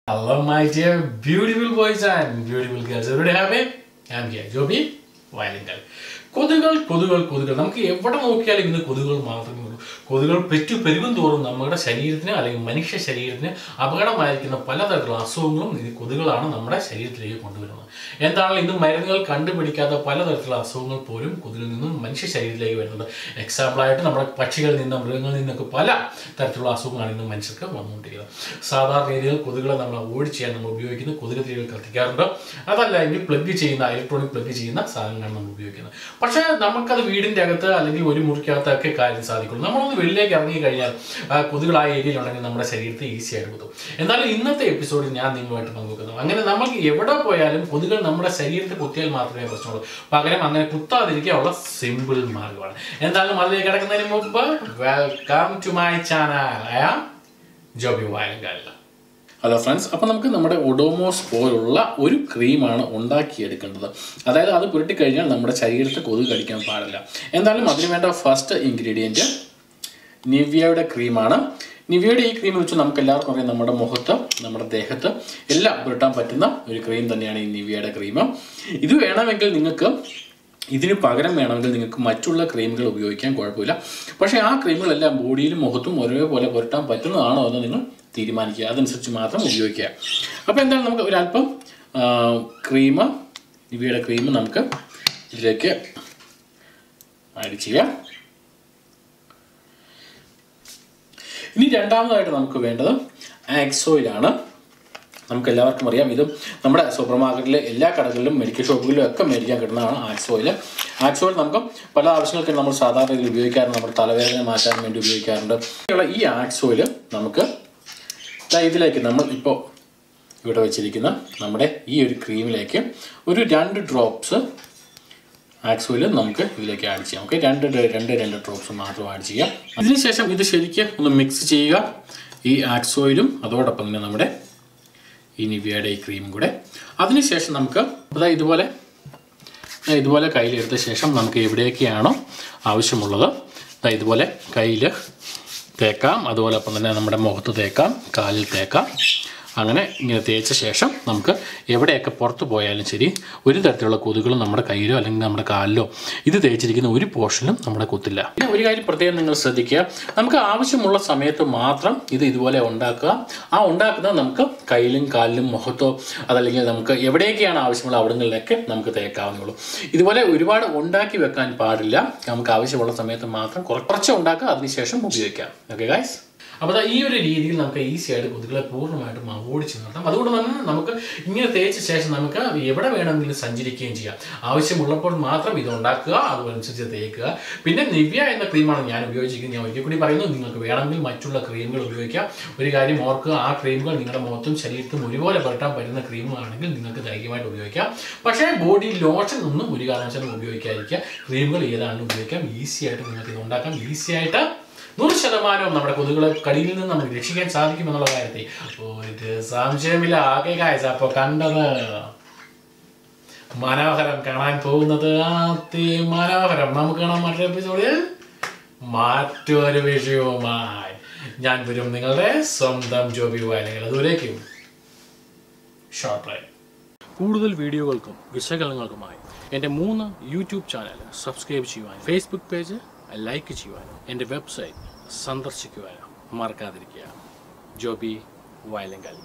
Hello, my dear beautiful boys and beautiful girls. Everybody happy? I'm here, Joby Wilingal. കൊതുകൾ നമുക്ക് എവിടെ നോക്കിയാലും ഇന്ന് കൊതുകുകൾ മാത്രമേ ഉള്ളൂ. കൊതുകുകൾ പെരുകും തോറും നമ്മുടെ ശരീരത്തിന് അല്ലെങ്കിൽ മനുഷ്യ ശരീരത്തിന് അപകടമായിരിക്കുന്ന പലതരത്തിലുള്ള അസുഖങ്ങളും ഈ കൊതുകുകളാണ് നമ്മുടെ ശരീരത്തിലേക്ക് കൊണ്ടുവരുന്നത്. എന്താണെങ്കിലും ഇന്ന് മരുന്നുകൾ കണ്ടുപിടിക്കാത്ത പലതരത്തിലുള്ള അസുഖങ്ങൾ പോലും കൊതുകിൽ നിന്നും മനുഷ്യ ശരീരത്തിലേക്ക് വരുന്നുണ്ട്. എക്സാമ്പിളായിട്ട് നമ്മുടെ പക്ഷികളിൽ നിന്നും മൃഗങ്ങളിൽ നിന്നൊക്കെ പല തരത്തിലുള്ള അസുഖങ്ങളാണ് ഇന്ന് മനുഷ്യർക്ക് വന്നുകൊണ്ടിരിക്കുന്നത്. സാധാരണ രീതിയിൽ കൊതുകുകളെ നമ്മൾ അവോയ്ഡ് ചെയ്യാൻ നമ്മൾ ഉപയോഗിക്കുന്ന കൊതുക് തിരികൾ കത്തിക്കാറുണ്ട്. അതല്ല എങ്കിൽ ഇലക്ട്രോണിക് പ്ലഗ് ചെയ്യുന്ന സാധനങ്ങളാണ് നമ്മൾ ഉപയോഗിക്കുന്നത്. പക്ഷേ നമുക്കത് വീടിൻ്റെ അകത്ത് അല്ലെങ്കിൽ ഒരു മുറിക്കകത്തൊക്കെ കാര്യം സാധിക്കുള്ളൂ. നമ്മളൊന്ന് വെളിയിലേക്ക് ഇറങ്ങി കഴിഞ്ഞാൽ കൊതുകുകൾ ആ ഏരിയയിലുണ്ടെങ്കിൽ നമ്മുടെ ശരീരത്തെ ഈസി ആയിട്ട് കുത്തും. എന്നാലും ഇന്നത്തെ എപ്പിസോഡിൽ ഞാൻ നിങ്ങളുമായിട്ട് പങ്കുവെക്കുന്നു, അങ്ങനെ നമുക്ക് എവിടെ പോയാലും കൊതുകുകൾ നമ്മുടെ ശരീരത്തെ കുത്തിയാൽ മാത്രമേ പ്രശ്നമുള്ളൂ. പകരം അങ്ങനെ കുത്താതിരിക്കാനുള്ള സിമ്പിൾ മാർഗമാണ്. എന്തായാലും അതിലേക്ക് കിടക്കുന്നതിന് മുമ്പ് welcome to my channel. I am Joby Vayalankal. Hello friends, അപ്പോൾ നമുക്ക് നമ്മുടെ ഒഡോമോസ് പോലുള്ള ഒരു ക്രീമാണ് ഉണ്ടാക്കിയെടുക്കേണ്ടത്. അതായത് അത് പുരട്ടിക്കഴിഞ്ഞാൽ നമ്മുടെ ശരീരത്തെ കൊതുക് കടിക്കാൻ പാടില്ല. എന്തായാലും അതിന് വേണ്ട ഫസ്റ്റ് ഇൻഗ്രീഡിയൻറ്റ് നിവ്യയുടെ ക്രീമാണ്. നിവ്യയുടെ ഈ ക്രീം വെച്ച് നമുക്ക് എല്ലാവർക്കും അറിയാം, നമ്മുടെ മുഖത്ത് നമ്മുടെ ദേഹത്ത് എല്ലാം പുരട്ടാൻ പറ്റുന്ന ഒരു ക്രീം തന്നെയാണ് ഈ നിവ്യയുടെ ക്രീം. ഇത് വേണമെങ്കിൽ നിങ്ങൾക്ക് ഇതിന് പകരം വേണമെങ്കിൽ നിങ്ങൾക്ക് മറ്റുള്ള ക്രീമുകൾ ഉപയോഗിക്കാൻ കുഴപ്പമില്ല. പക്ഷേ ആ ക്രീമുകളെല്ലാം ബോഡിയിലും മുഖത്തും ഒരേപോലെ പുരട്ടാൻ പറ്റുന്നതാണോ എന്ന് നിങ്ങൾ തീരുമാനിക്കുക, അതനുസരിച്ച് മാത്രം ഉപയോഗിക്കുക. അപ്പോൾ എന്തായാലും നമുക്ക് ഒരല്പം നിവ്യയുടെ ക്രീം നമുക്ക് ഇതിലേക്ക് ആഡ് ചെയ്യാം. ഇനി രണ്ടാമതായിട്ട് നമുക്ക് വേണ്ടത് ആക്സ് ഓയിലാണ്. നമുക്ക് എല്ലാവർക്കും അറിയാം, ഇത് നമ്മുടെ സൂപ്പർ മാർക്കറ്റിലെ എല്ലാ കടകളിലും മെഡിക്കൽ ഷോപ്പുകളിലും ഒക്കെ മേടിക്കാൻ കിട്ടുന്നതാണ് ആക്സ് ഓയിൽ. ആക്സ് ഓയിൽ നമുക്ക് പല ആവശ്യങ്ങൾക്ക് നമ്മൾ സാധാരണ രീതിയിൽ ഉപയോഗിക്കാറുണ്ട്. നമ്മുടെ തലവേദന മാറ്റാൻ വേണ്ടി ഉപയോഗിക്കാറുണ്ട്. ഈ ആക്സ് ഓയിൽ നമുക്ക് ഇതിലേക്ക് നമ്മൾ ഇപ്പോൾ ഇവിടെ വെച്ചിരിക്കുന്ന നമ്മുടെ ഈ ഒരു ക്രീമിലേക്ക് ഒരു 2 ഡ്രോപ്സ് ആക്സ് ഓയിൽ നമുക്ക് ഇതിലേക്ക് ആഡ് ചെയ്യാം. ഓക്കെ, രണ്ട് ഡ്രോപ്സ് മാത്രം ആഡ് ചെയ്യാം. അതിനുശേഷം ഇത് ശരിക്കും ഒന്ന് മിക്സ് ചെയ്യുക, ഈ ആക്സ് ഓയിലും അതോടൊപ്പം തന്നെ നമ്മുടെ ഈ നിവ്യയുടെ ഈ ക്രീമും കൂടെ. അതിനുശേഷം നമുക്ക് ഇതുപോലെ കയ്യിലെടുത്ത ശേഷം നമുക്ക് എവിടെയൊക്കെയാണോ ആവശ്യമുള്ളത് ഇതുപോലെ കയ്യിൽ തേക്കാം. അതുപോലെ അപ്പം തന്നെ നമ്മുടെ മുഖത്ത് തേക്കാം, കാലിൽ തേക്കാം. അങ്ങനെ ഇങ്ങനെ തേച്ച ശേഷം നമുക്ക് എവിടെയൊക്കെ പുറത്ത് പോയാലും ശരി ഒരു തരത്തിലുള്ള കൊതുകുകളും നമ്മുടെ കയ്യിലോ അല്ലെങ്കിൽ നമ്മുടെ കാലിലോ ഇത് തേച്ചിരിക്കുന്ന ഒരു പോർഷനും നമ്മുടെ കുത്തില്ല. പിന്നെ ഒരു കാര്യം പ്രത്യേകം നിങ്ങൾ ശ്രദ്ധിക്കുക, നമുക്ക് ആവശ്യമുള്ള സമയത്ത് മാത്രം ഇതുപോലെ ഉണ്ടാക്കുക. ആ ഉണ്ടാക്കുന്നത് നമുക്ക് കയ്യിലും കാലിലും മുഖത്തോ അതല്ലെങ്കിൽ നമുക്ക് എവിടെയൊക്കെയാണ് ആവശ്യമുള്ള അവിടങ്ങളിലൊക്കെ നമുക്ക് തേക്കാവുന്നുള്ളൂ. ഇതുപോലെ ഒരുപാട് ഉണ്ടാക്കി വെക്കാൻ പാടില്ല. നമുക്ക് ആവശ്യമുള്ള സമയത്ത് മാത്രം കുറച്ച് ഉണ്ടാക്കുക, അതിനുശേഷം ഉപയോഗിക്കാം. ഓക്കെ ഗൈസ്, അപ്പോൾ ഈ ഒരു രീതിയിൽ നമുക്ക് ഈസി ആയിട്ട് കൊതുകുകളെ പൂർണ്ണമായിട്ടും അവോയ്ഡ് ചെയ്ത് നിർത്താം. അതുകൊണ്ട് തന്നെ നമുക്ക് ഇങ്ങനെ തേച്ച ശേഷം നമുക്ക് എവിടെ വേണമെങ്കിലും സഞ്ചരിക്കുകയും ചെയ്യാം. ആവശ്യമുള്ളപ്പോൾ മാത്രം ഇത് ഉണ്ടാക്കുക, അതനുസരിച്ച് തേക്കുക. പിന്നെ നിവ്യ എന്ന ക്രീമാണ് ഞാൻ ഉപയോഗിച്ചിരിക്കുന്നത്. ഞാൻ ഒരിക്കൽ കൂടി പറയുന്നു, നിങ്ങൾക്ക് വേണമെങ്കിൽ മറ്റുള്ള ക്രീമുകൾ ഉപയോഗിക്കാം. ഒരു കാര്യം ഓർക്കുക, ആ ക്രീമുകൾ നിങ്ങളുടെ മുഖത്തും ശരീരത്തും ഒരുപോലെ പുരട്ടാൻ പറ്റുന്ന ക്രീമുകളാണെങ്കിൽ നിങ്ങൾക്ക് ധൈര്യമായിട്ട് ഉപയോഗിക്കാം. പക്ഷേ ബോഡി ലോഷൻ ഒന്നും ഒരു കാരണവശാലും ഉപയോഗിക്കാതിരിക്കുക. ക്രീമുകൾ ഏതാണെങ്കിലും ഉപയോഗിക്കാം. ഈസി ആയിട്ട് നിങ്ങൾക്ക് ഇത് ഉണ്ടാക്കാം. ഈസി ആയിട്ട് 100% നമ്മുടെ കൊതുകുകളെ കടിയിൽ നിന്ന് നമുക്ക് രക്ഷിക്കാൻ സാധിക്കുമെന്നുള്ള കാര്യത്തിൽ ഒരു സംശയമില്ല. ആകെ കാഴ്ച അപ്പോൾ കണ്ടത് മനോഹരം, കാണാൻ പോകുന്നത് മനോഹരം. നമുക്ക് കാണാൻ മറ്റൊരു എപ്പിസോഡിൽ മറ്റൊരു വിഷയവുമായി ഞാൻ വരും, നിങ്ങളുടെ സ്വന്തം ജോബി വയലങ്കാൽ. അതുവരേക്കും ഷോർട്ട് ലൈൻ. കൂടുതൽ വീഡിയോകൾക്കും വിശകലനങ്ങൾക്കുമായി എൻ്റെ 3 യൂട്യൂബ് ചാനൽ സബ്സ്ക്രൈബ് ചെയ്യുവാനും ഫേസ്ബുക്ക് പേജ് ലൈക്ക് ചെയ്യുവാനും എൻ്റെ വെബ്സൈറ്റ് സന്ദർശിക്കുവാനും മറക്കാതിരിക്കുക. ജോബി വയലങ്കാൽ.